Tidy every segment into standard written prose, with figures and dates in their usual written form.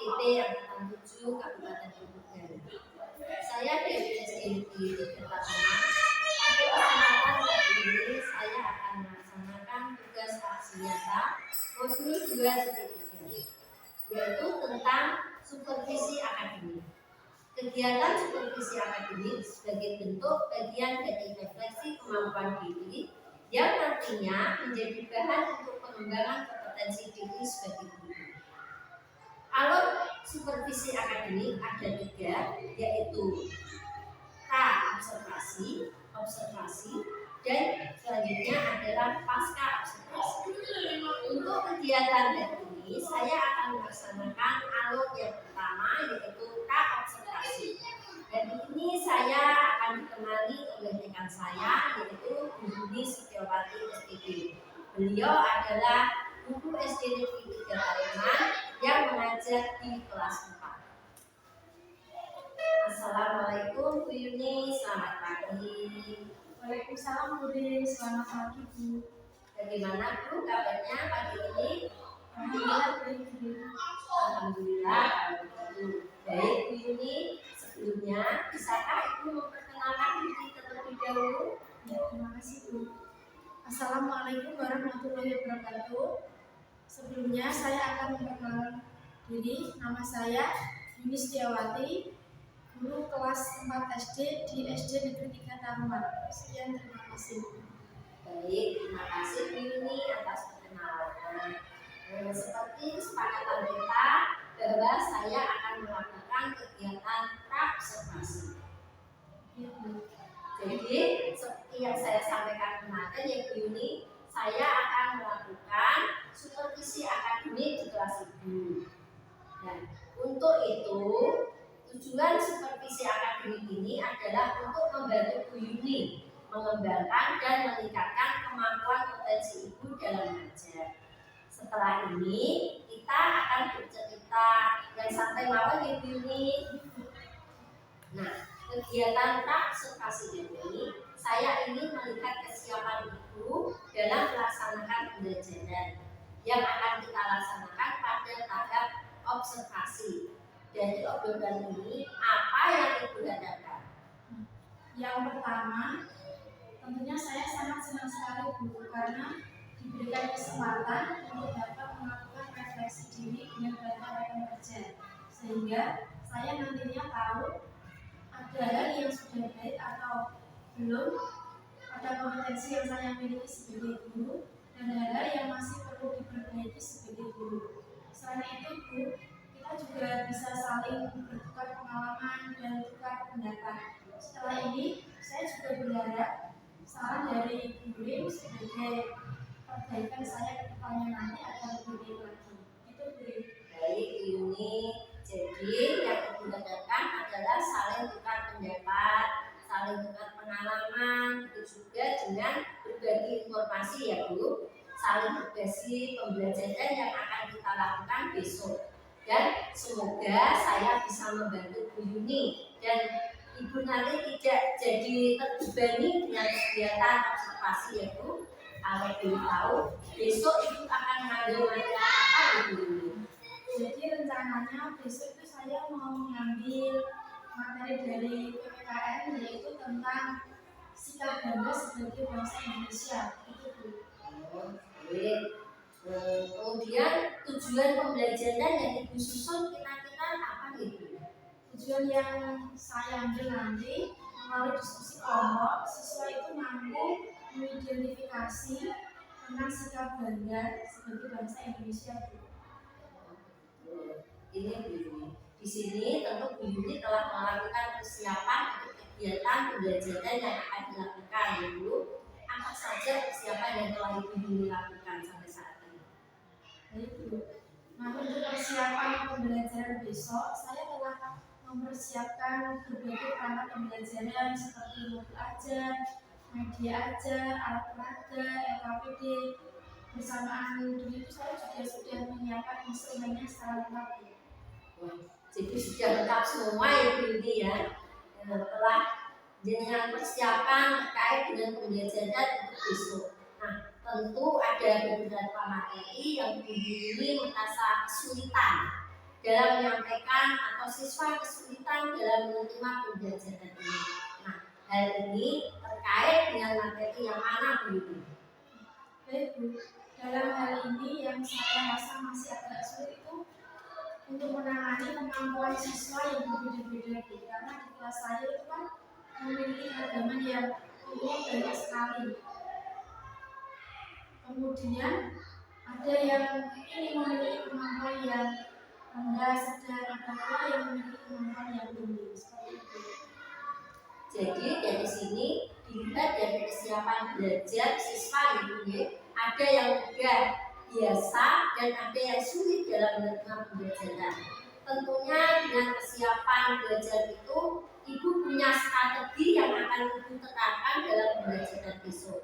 TP Angkatan 7 Kabupaten Kuningan. Saya dari SD Negeri 3 Taruman. Pada kesempatan kali ini saya akan melaksanakan tugas aksi nyata POSMI 2.3, yaitu tentang supervisi akademik. Kegiatan supervisi akademik sebagai bentuk bagian dari refleksi kemampuan diri yang nantinya menjadi bahan untuk pengembangan kompetensi diri sebagai guru. Alat supervisi akademik ada 3, yaitu observasi, dan selanjutnya adalah pasca observasi. Untuk kegiatan hari ini saya akan melaksanakan alur yang pertama, yaitu observasi. Dan ini saya akan ditemani oleh rekan saya, yaitu Bu Yuni Setiawati SPG. Beliau adalah guru SD Negeri 3 Taruman yang mengajar di kelas 4. Assalamualaikum Bu Yuni, selamat pagi. Waalaikumsalam Bu De, selamat pagi Bu. Bagaimana Bu kabarnya pagi ini? Alhamdulillah baik Bu. Alhamdulillah kalau begitu. Baik Bu Yuni, sebelumnya bisakah Ibu memperkenalkan diri terlebih dahulu? Ya, terima kasih Bu. Assalamualaikum warahmatullahi wabarakatuh. Sebelumnya saya akan memperkenalkan diri. Nama saya Yuni Setiawati, guru kelas 4 SD di SD Negeri 3 Taruman. Sekian, terima kasih. Baik, terima kasih Bu Yuni atas perkenalan. Seperti kesepakatan kita bahwa saya akan melakukan kegiatan observasi. Jadi seperti yang saya sampaikan kemarin ya Bu Yuni, saya akan melakukan supervisi akademik di kelas Ibu. Dan untuk itu tujuan supervisi akademik ini adalah untuk membantu Bu Yuni mengembangkan dan meningkatkan kemampuan potensi Ibu dalam mengajar. Setelah ini kita akan bercerita yang santai mawon ya Bu Yuni. Nah, kegiatan observasi ini saya ingin melihat kesiapan Ibu dalam melaksanakan pembelajaran yang akan kita laksanakan pada tahap observasi. Dari obrolan ini apa yang Ibu harapkan? Yang pertama, tentunya saya sangat senang sekali Bu, karena diberikan kesempatan untuk dapat melakukan refleksi diri dengan rekan kerja, sehingga saya nantinya tahu ada hal yang sudah baik atau belum pada kompetensi yang saya miliki sebagai guru, dan hal-hal yang masih perlu diperbaiki sebagai guru. Selain itu Bu, kita juga bisa saling bertukar pengalaman dan tukar pendapat. Setelah ini saya juga berharap saran dari Bu Lim sebagai perbaikan saya ke depannya nanti akan lebih baik lagi. Itu Bu Lim. Baik Bu Yuni, jadi yang Ibu harapkan adalah saling tukar pendapat, saling tukar pengalaman, itu juga dengan berbagi informasi ya Bu, saling berbagi pembelajaran yang akan kita lakukan besok. Dan semoga saya bisa membantu Bu Yuni dan Ibu nanti tidak jadi terbebani dengan kegiatan observasi ya Bu. Kalau boleh tahu, besok Ibu akan mengambil materi apa Ibu Yuni? Jadi rencananya besok itu saya mau mengambil materi dari PPKN, yaitu tentang sikap bangga sebagai bangsa Indonesia. Itu Bu. Baik. Kemudian tujuan pembelajaran yang Ibu susun kira-kira apa Ibu? Tujuan yang saya ambil nanti melalui diskusi kelompok, siswa itu mampu mengidentifikasi tentang sikap bangga sebagai bangsa Indonesia Bu. Ini Bu Yuni. Di sini tentu Bu Yuni telah melakukan persiapan untuk kegiatan pembelajaran yang akan dilakukan ya Bu. Apa saja persiapan yang telah Ibu Yuni lakukan sampai saat ini? Baik Bu. Nah, untuk persiapan pembelajaran besok, saya telah mempersiapkan berbagai perangkat pembelajaran seperti modul ajar, media ajar, alat peraga, LKPD. Bersamaan dengan itu saya juga sudah menyiapkan instrumennya secara lengkap. Jadi sudah lengkap semua ya Bu Yuni ya. Telah dengan persiapan terkait dengan pembelajaran untuk besok. Nah, tentu ada beberapa materi yang Bu Yuni merasa kesulitan dalam menyampaikan atau siswa kesulitan dalam menerima pembelajaran ini. Nah, hal ini terkait dengan materi yang mana Bu Yuni? Baik Bu, dalam hal ini yang saya rasa masih agak sulit itu untuk menangani kemampuan siswa yang berbeda-beda Bu. Karena di kelas saya itu kan memiliki keragaman yang banyak sekali. Kemudian ada yang ini memiliki kemampuan yang rendah, sedang, ada pula yang memiliki kemampuan yang tinggi. Seperti itu. Jadi dari sini dilihat dari kesiapan belajar siswa ini, ada yang mudah biasa dan ada yang sulit dalam menerima pembelajaran. Tentunya dengan kesiapan belajar itu, Ibu punya strategi yang akan Ibu terapkan dalam pembelajaran besok.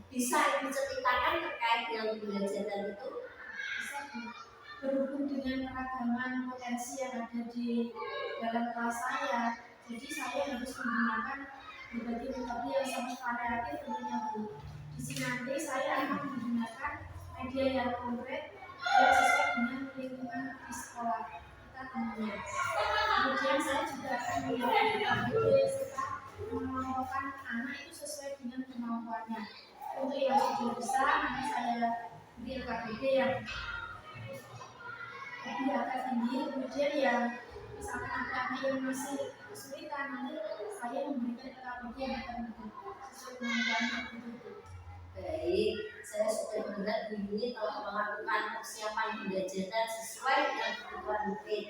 Bisa Ibu ceritakan terkait dengan pembelajaran itu? Bisa Bu. Berhubung dengan keragaman potensi yang ada di dalam kelas saya, jadi saya harus menggunakan berbagai metode yang sangat variatif tentunya Bu. Di sini nanti saya akan menggunakan media yang konkret yang sesuai dengan lingkungan di sekolah kita tentunya. Kemudian saya juga akan menggunakan metode serta mengelompokkan anak itu sesuai dengan kemampuannya. Untuk yang sudah bisa, nanti saya beri KBD yang lebih agak tinggi. Kemudian yang misalkan ada anak yang masih kesulitan, nanti saya memberikan KBD yang akan sesuai kemampuannya. Baik, saya sudah melihat Bu Yuni telah melakukan persiapan pembelajaran sesuai dengan kebutuhan murid.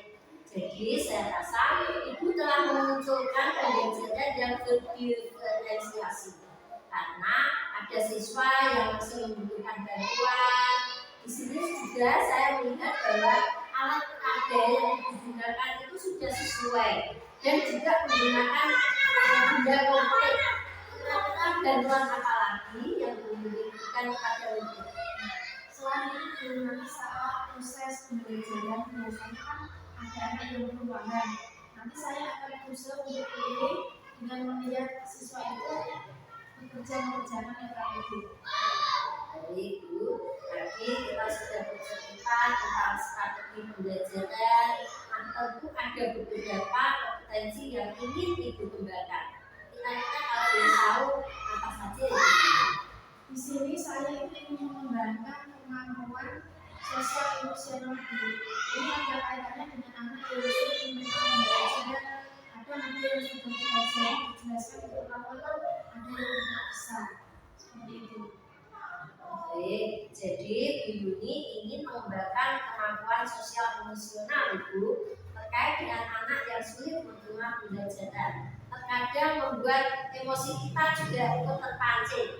Jadi saya rasa Ibu telah memunculkan pembelajaran yang berdiferensiasi. Karena ada siswa yang masih membutuhkan bantuan. Di sini juga saya melihat bahwa alat peraga yang digunakan itu sudah sesuai dan juga menggunakan benda konkret. Kira-kira bantuan apa lagi yang diberikan kepada murid? Selain itu, nanti saat proses pembelajaran biasanya kan ada anak yang perubahan. Nanti saya akan berusaha untuk pilih dengan melihat siswa itu bekerja mengerjakan FKBD. Baik Bu, tadi kita sudah bercerita tentang strategi pembelajaran. Nah, tentu ada beberapa kompetensi yang ingin Ibu kembangkan. Kira-kira kalau boleh tahu apa saja ya? Di sini saya ingin mengembangkan kemampuan sosial emosional Bu. Ini ada kaitannya dengan anak yang sulit menerima pembelajaran, ada anak yang sudah belajar dijelaskan untuk awal, ada yang tidak bisa. Seperti itu. Baik, jadi Bu Yuni ingin mengembangkan kemampuan sosial emosional Ibu terkait dengan anak yang sulit menerima pembelajaran. Terkadang membuat emosi kita juga ikut terpancing.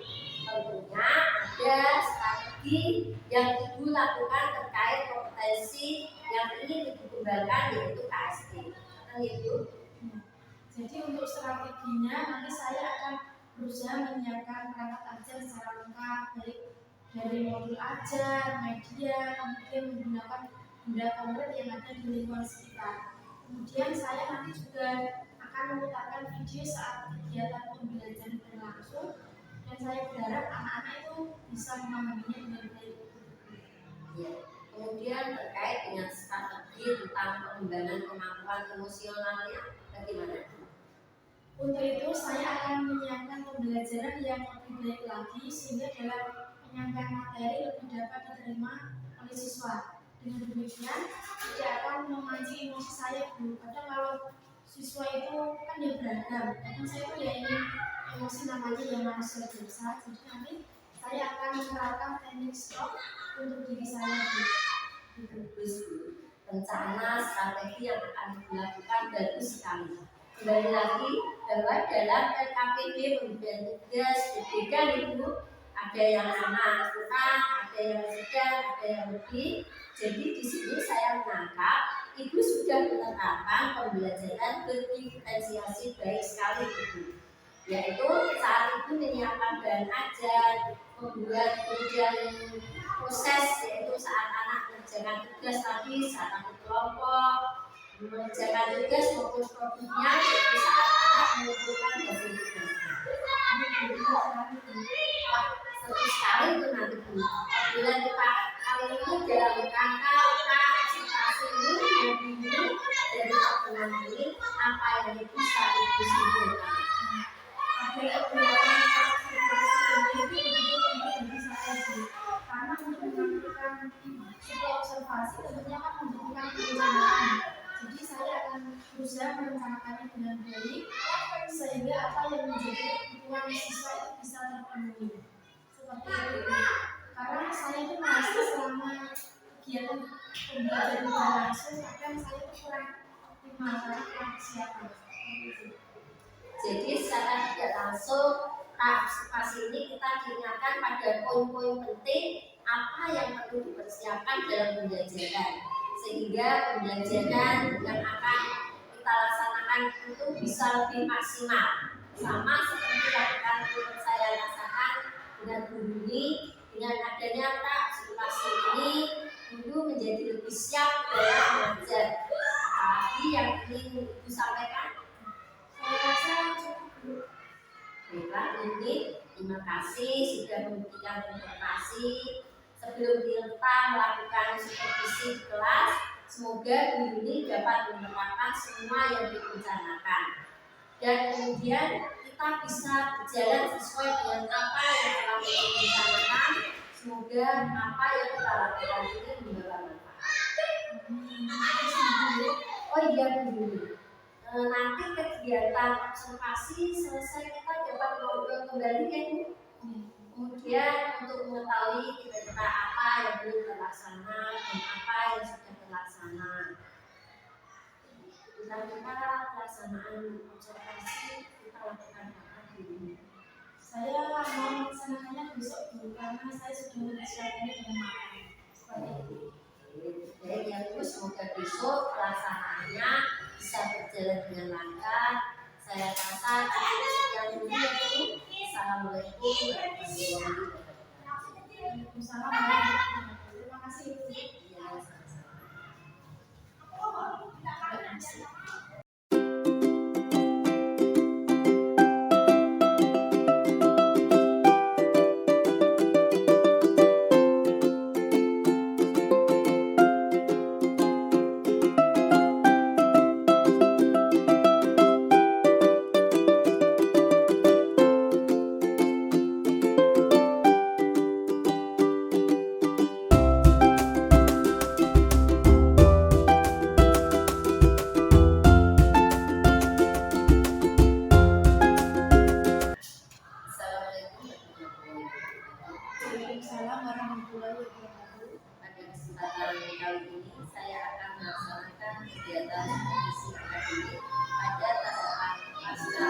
Tentunya ada strategi yang Ibu lakukan terkait kompetensi yang ingin Ibu kembangkan, yaitu KSD. Kan Ibu? Jadi untuk strateginya nanti saya akan berusaha menyiapkan perangkat ajar secara lengkap, baik dari modul ajar, media, kemudian menggunakan benda konkret yang ada di lingkungan sekitar. Kemudian saya nanti juga akan memutarkan video saat kegiatan pembelajaran berlangsung, dan saya berharap anak-anak itu bisa memahaminya dengan baik. Ya. Kemudian terkait dengan strategi tentang pengembangan kemampuan emosionalnya, bagaimana? Untuk itu saya akan menyiapkan pembelajaran yang lebih baik lagi sehingga dalam penyampaian materi lebih dapat diterima oleh siswa. Dengan demikian tidak akan memancing emosi saya Bu. Kadang kalau siswa itu kan dia beragam, kadang saya tuh ya ingin emosi namanya yang manusia biasa. Jadi nanti saya akan menerapkan teknik stop untuk diri saya Bu. Bagus Bu. Rencana strategi yang akan dilakukan bagus sekali. Kembali lagi bahwa dalam LKPD pemberian tugas berbeda Ibu. Ada yang sama kurang, ada yang sedang, ada yang lebih. Jadi di sini saya menangkap Ibu sudah menetapkan pembelajaran berdiferensiasi baik sekali Ibu. Yaitu saat Ibu menyiapkan bahan ajar, membuat kemudian proses, yaitu saat anak mengerjakan tugas tadi, saat satu kelompok mengerjakan tugas maupun produknya, yaitu saat anak mengumpulkan hasil tugasnya. Seru sekali itu nanti Bu. Bila kita kali ini dalam rangka eksplorasi ini dari pertemuan ini apa yang bisa Ibu simpulkan? Ada kegiatan observasi ini itu penting bagi saya sih, karena untuk melakukan sebuah observasi tentunya kan membutuhkan perencanaan. Jadi saya akan berusaha merencanakannya dengan baik sehingga apa yang menjadi kebutuhan siswa itu bisa terpenuhi. Seperti itu. Karena saya itu merasa selama kegiatan pembelajaran berlangsung kadang saya itu kurang optimal karena kurang kesiapan. Seperti itu. Jadi secara tidak langsung observasi ini kita diingatkan pada poin-poin penting apa yang perlu dipersiapkan dalam pembelajaran sehingga pembelajaran yang akan kita laksanakan itu bisa lebih maksimal sama seperti yang akan saya rasakan dengan guru ini. Dengan adanya observasi ini guru menjadi lebih siap dalam mengajar. Apalagi yang ingin Ibu sampaikan? Saya rasa cukup dulu. Baiklah, ini terima kasih sudah memberikan informasi. Sebelum kita melakukan supervisi di kelas, semoga guru ini dapat menerapkan semua yang direncanakan. Dan kemudian kita bisa berjalan sesuai dengan apa yang telah direncanakan. Semoga apa yang kita lakukan ini membawa manfaat. Oh iya guru. Nanti kegiatan observasi selesai kita dapat ngobrol kembali ya Bu. Kemudian untuk mengetahui kira-kira apa yang belum terlaksana dan apa yang sudah terlaksana. Kira-kira pelaksanaan observasi kita lakukan apa dulu? Saya mau melaksanakannya besok dulu karena saya sudah mempersiapkannya dengan matang. Seperti itu. Baik ya Bu, semoga besok pelaksanaannya bisa berjalan dengan lancar. Saya rasa sekian dulu ya Bu. Assalamualaikum warahmatullahi wabarakatuh. Waalaikumsalam warahmatullahi wabarakatuh. Terima kasih Bu. Ya, sama-sama. Waalaikumsalam warahmatullahi wabarakatuh. Pada kesempatan kali ini saya akan melaksanakan kegiatan kompetisi akademik pada tahapan pasca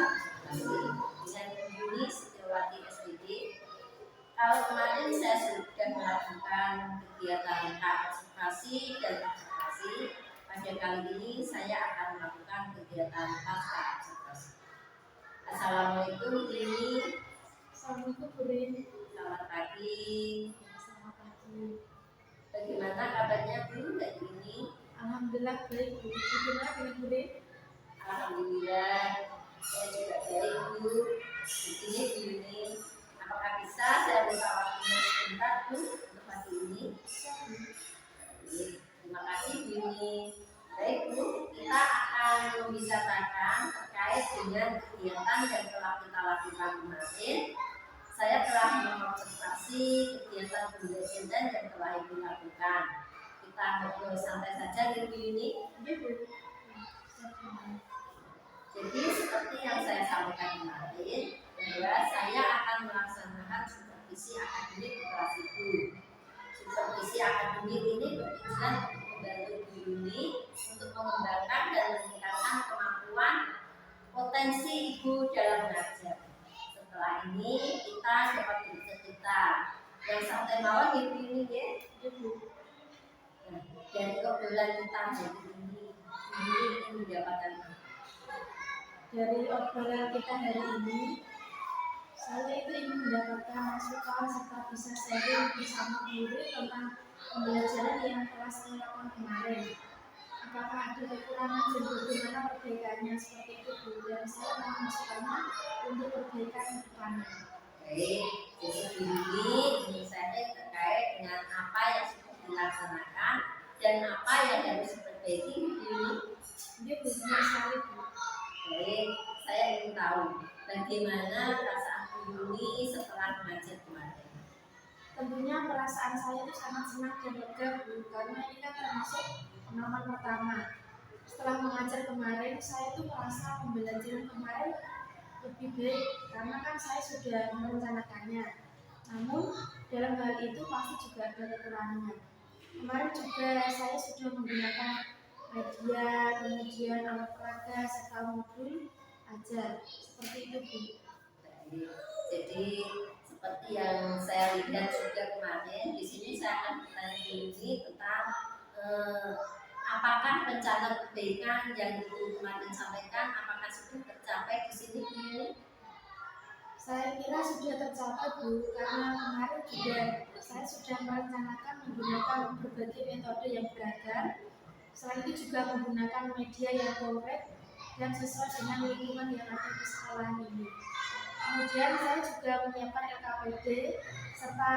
observasi dengan Yuni Setiawati SPD. Kalau kemarin saya sudah melakukan kegiatan observasi dan observasi, pada kali ini saya akan melakukan kegiatan pasca observasi. Assalamualaikum Yuni. Assalamualaikum Bu Rin. Selamat pagi. Selamat pagi. Bagaimana kabarnya Bu hari ini? Alhamdulillah baik Bu. Bagaimana dengan Bu Rin? Alhamdulillah saya juga baik Bu. Di sini Bu Yuni, apakah bisa saya minta waktunya sebentar Bu untuk pagi ini? Terima kasih Bu Yuni. Baik Bu, kita akan membicarakan terkait dengan kegiatan yang telah kita lakukan kemarin. Saya telah mengobservasi kegiatan pembelajaran yang telah Ibu lakukan. Kita ngobrol santai saja Bu Yuni. Jadi seperti yang saya sampaikan kemarin, bahwa saya akan melaksanakan supervisi akademik di kelas Ibu. Supervisi akademik ini bertujuan untuk membantu Bu Yuni untuk mengembangkan dan meningkatkan kemampuan potensi Ibu dalam mengajar. Setelah ini kita dapat bercerita yang santai mawon Ibu Yuni ya. Nah, dari obrolan kita hari ini, Ibu ingin mendapatkan apa? Dari obrolan kita hari ini, saya itu ingin mendapatkan masukan serta bisa sharing bersama guru tentang pembelajaran yang telah saya lakukan kemarin. Apakah ada kekurangan dan bagaimana perbaikannya seperti itu Bu, dan saya mau masukannya untuk perbaikan ke depannya. Baik, jadi ini saya terkait dengan apa yang sudah dilaksanakan dan apa yang harus diperbaiki ini? Dia benar sekali Bu. Baik, saya ingin tahu bagaimana perasaan Bu Yuni setelah mengajar kemarin. Tentunya perasaan saya itu sangat senang dan lega Bu, karena ini kan termasuk pengalaman pertama. Setelah mengajar kemarin, saya itu merasa pembelajaran kemarin lebih baik karena kan saya sudah merencanakannya. Namun dalam hal itu pasti juga ada kekurangannya. Kemarin juga saya sudah menggunakan media, kemudian alat peraga serta modul ajar. Seperti itu Bu. Baik, jadi seperti yang saya lihat juga kemarin, di sini saya akan bertanya Bu Yuni tentang apakah rencana perbaikan yang Ibu kemarin sampaikan, apakah sudah tercapai di sini Bu Yuni? Saya kira sudah tercapai Bu, karena kemarin juga saya sudah merencanakan menggunakan berbagai metode yang beragam. Selain itu juga menggunakan media yang konkret dan sesuai dengan lingkungan yang ada di sekolah ini. Kemudian saya juga menyiapkan LKPD serta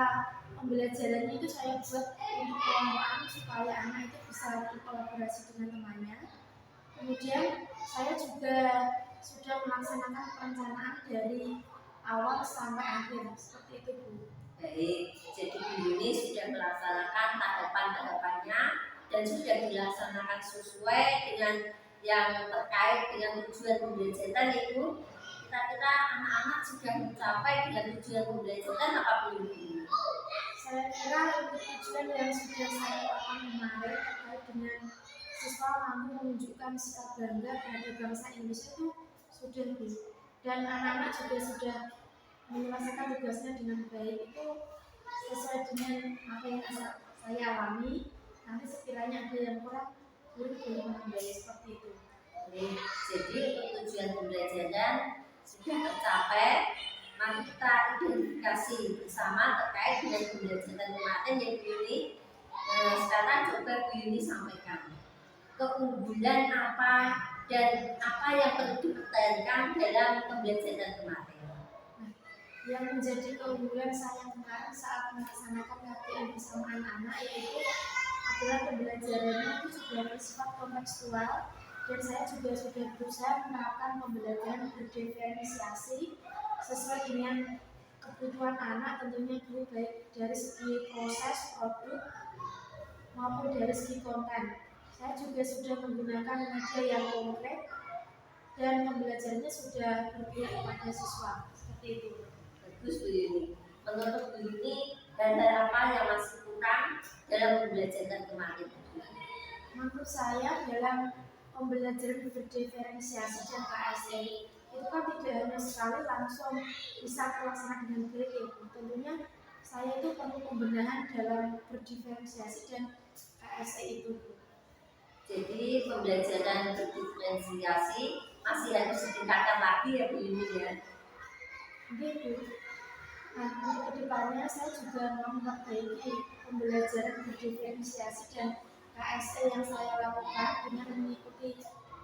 pembelajarannya itu saya buat untuk kelompok supaya anak itu bisa berkolaborasi dengan temannya. Kemudian saya juga sudah melaksanakan perencanaan dari awal sampai akhir seperti itu Bu. Baik, jadi Bu Yuni sudah melaksanakan tahapan-tahapannya dan sudah dilaksanakan sesuai dengan yang terkait dengan tujuan pembelajaran Ibu. Kira-kira anak-anak sudah mencapai dengan tujuan pembelajaran apa belum Bu? Saya kira untuk tujuan yang sudah saya lakukan kemarin terkait dengan siswa mampu menunjukkan sikap bangga terhadap bangsa Indonesia itu sudah Bu. Dan anak-anak juga sudah menyelesaikan tugasnya dengan baik, itu sesuai dengan apa yang saya alami. Nanti sekiranya ada yang kurang, guru boleh menambahi seperti itu. Baik, jadi untuk tujuan pembelajaran sudah tercapai. Mari kita identifikasi bersama terkait dengan pembelajaran kemarin yang Bu Yuni. Sekarang coba Bu Yuni sampaikan keunggulan apa dan apa yang perlu dipertahankan dalam pembelajaran kemarin. Yang menjadi keunggulan saya kemarin saat melaksanakan KPM bersama anak-anak yaitu adalah pembelajarannya itu juga bersifat kontekstual, dan saya juga sudah berusaha menerapkan pembelajaran berdiferensiasi sesuai dengan kebutuhan anak, tentunya Bu, baik dari segi proses, produk maupun dari segi konten. Saya juga sudah menggunakan media yang konkret dan pembelajarannya sudah berpihak kepada siswa seperti itu. Bagus Bu Yuni. Menurut Bu Yuni, hal-hal apa yang masih kurang dalam pembelajaran kemarin? Menurut saya dalam pembelajaran berdiferensiasi dan KSE itu kan tidak hanya sekali langsung bisa terlaksana dengan baik ya Bu. Tentunya saya itu perlu pembenahan dalam berdiferensiasi dan KSE itu Bu. Jadi pembelajaran berdiferensiasi masih harus ditingkatkan lagi ya Bu Yuni ya. Gitu. Nah, untuk kedepannya saya juga mau memperbaiki pembelajaran berdiferensiasi dan KSE yang saya lakukan dengan mengikuti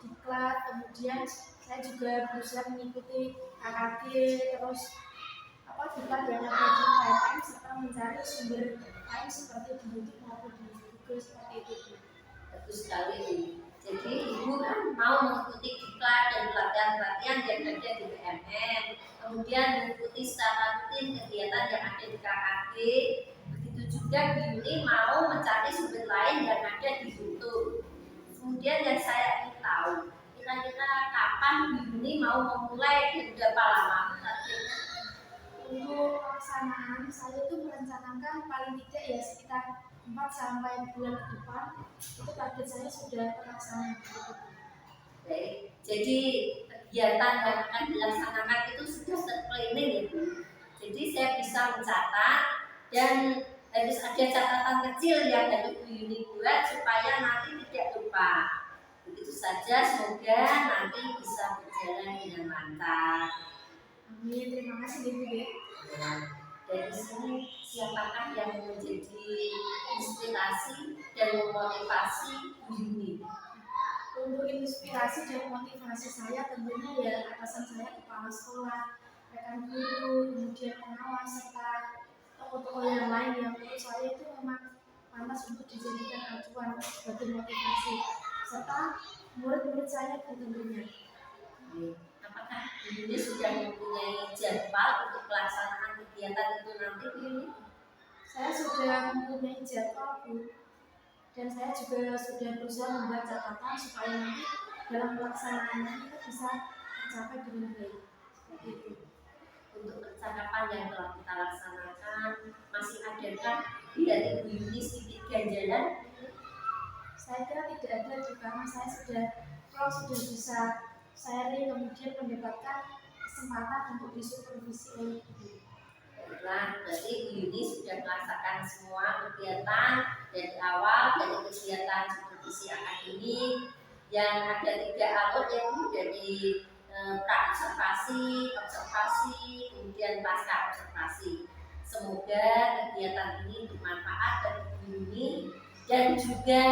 diklat, kemudian saya juga berusaha mengikuti KKG, terus diklat yang ada di PTN serta mencari sumber lain seperti di YouTube maupun di Google seperti itu. Bagus sekali Bu. Jadi Ibu kan mau mengikuti diklat dan pelatihan-pelatihan yang ada di BMN, kemudian mengikuti secara rutin kegiatan yang ada di KKG. Begitu juga Bu Yuni mau mencari sumber lain yang ada di YouTube. Kemudian yang saya ingin tahu, kira-kira kapan Bu Yuni mau memulai dan berapa lama targetnya? Untuk pelaksanaan saya itu merencanakan paling tidak ya sekitar 4 sampai bulan ke depan itu target saya sudah terlaksana. Baik, jadi kegiatan yang akan dilaksanakan itu sudah terplanning ya Bu. Jadi saya bisa mencatat dan harus ada catatan kecil yang harus Bu Yuni buat supaya nanti tidak lupa. Begitu saja, semoga nanti bisa berjalan dengan lancar. Amin, terima kasih Bu. Nah, dari sini siapakah yang menjadi inspirasi dan memotivasi Bu Yuni? Untuk inspirasi dan motivasi saya tentunya ya atasan saya, kepala sekolah, rekan guru, kemudian pengawas serta tokoh-tokoh yang lain yang menurut saya itu memang pantas untuk dijadikan acuan sebagai motivasi serta murid-murid saya tentunya. Apakah ini sudah mempunyai jadwal untuk pelaksanaan kegiatan itu nanti ini? Saya sudah mempunyai jadwal, Bu, dan saya juga sudah berusaha membuat catatan supaya nanti dalam pelaksanaannya itu bisa tercapai dengan baik. Seperti itu. Untuk percakapan yang telah kita laksanakan, masih adakah dari Bu Yuni sedikit ganjalan? Saya kira tidak ada, karena saya sudah bisa sharing, kemudian mendapatkan kesempatan untuk disupervisi oleh guru. Baiklah, berarti Bu Yuni sudah merasakan semua kegiatan dari awal, dari kegiatan supervisi akademik yang ada 3 alur, yaitu dari pra-observasi, observasi, kemudian pasca observasi. Semoga kegiatan ini bermanfaat bagi Bu Yuni dan juga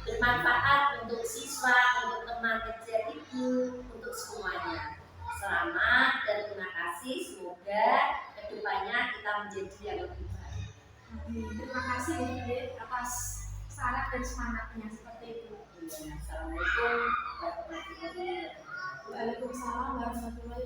bermanfaat untuk siswa, untuk teman kerja ibu, untuk semuanya. Selamat dan terima kasih. Semoga kedepannya kita menjadi yang lebih baik. Terima kasih atas saran dan semangatnya seperti itu. Assalamualaikum warahmatullahi wabarakatuh. Waalaikumsalam warahmatullahi